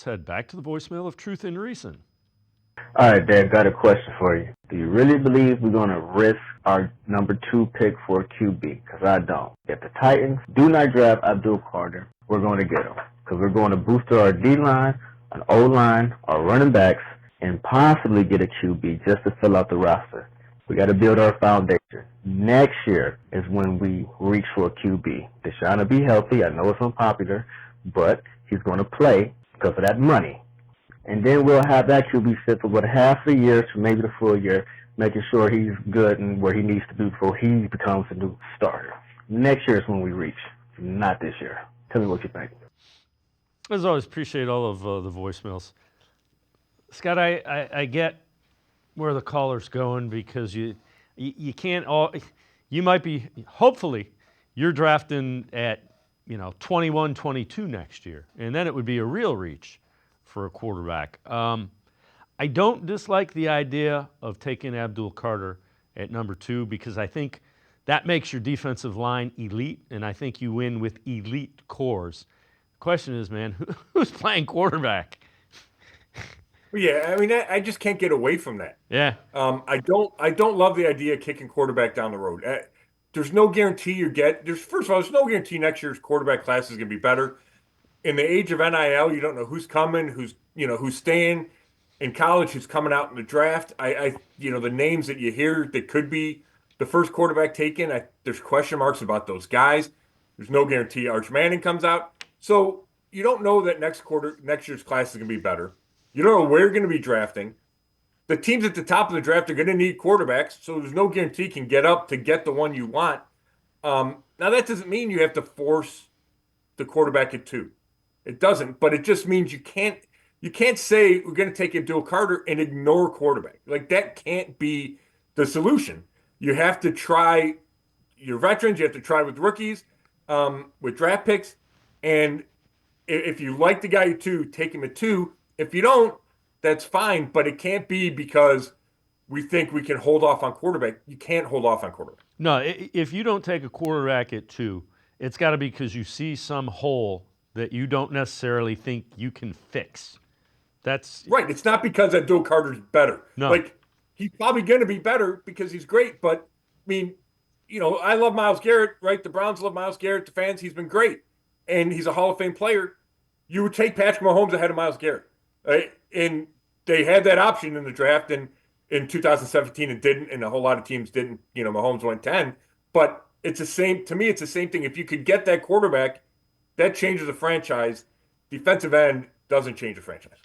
Let's head back to the voicemail of Truth and Reason. All right, Dad, got a question for you. Do you really believe we're going to risk our number 2 pick for a QB? Because I don't. If the Titans do not draft Abdul Carter, we're going to get him. Because we're going to boost our D-line, an O-line, our running backs, and possibly get a QB just to fill out the roster. We got to build our foundation. Next year is when we reach for a QB. Deshaun will be healthy. I know it's unpopular, but he's going to play because of that money. And then we'll have that QB sit for about half a year to maybe the full year, making sure he's good and where he needs to be before he becomes a new starter. Next year is when we reach, not this year. Tell me what you think. As always, appreciate all of the voicemails. Scott, I get where the caller's going because you can't all, you might be, hopefully, you're drafting at 21, 22 next year, and then it would be a real reach for a quarterback. I don't dislike the idea of taking Abdul Carter at number 2 because I think that makes your defensive line elite, and I think you win with elite cores. The question is, man, who's playing quarterback? Well, yeah, I mean, I just can't get away from that. Yeah. I don't love the idea of kicking quarterback down the road. There's no guarantee you get. First of all, there's no guarantee next year's quarterback class is going to be better. In the age of NIL, you don't know who's coming, who's staying in college, who's coming out in the draft. The names that you hear that could be the first quarterback taken. There's question marks about those guys. There's no guarantee Arch Manning comes out, so you don't know that next year's class is going to be better. You don't know where you're going to be drafting. The teams at the top of the draft are going to need quarterbacks, so there's no guarantee you can get up to get the one you want. Now that doesn't mean you have to force the quarterback at 2. It doesn't, but it just means you can't say we're going to take Abdul Carter and ignore quarterback. Like, that can't be the solution. You have to try your veterans. You have to try with rookies, with draft picks. And if you like the guy at 2, take him at 2. If you don't, that's fine. But it can't be because we think we can hold off on quarterback. You can't hold off on quarterback. No, if you don't take a quarterback at 2, it's got to be because you see some hole that you don't necessarily think you can fix. That's right. It's not because Abdul Carter's better. No. Like, he's probably going to be better because he's great. But, I mean, I love Myles Garrett, right? The Browns love Myles Garrett. The fans, he's been great. And he's a Hall of Fame player. You would take Patrick Mahomes ahead of Myles Garrett. Right? And they had that option in the draft in 2017 and didn't. And a whole lot of teams didn't. Mahomes went 10. But to me, it's the same thing. If you could get that quarterback, that changes the franchise. Defensive end doesn't change the franchise.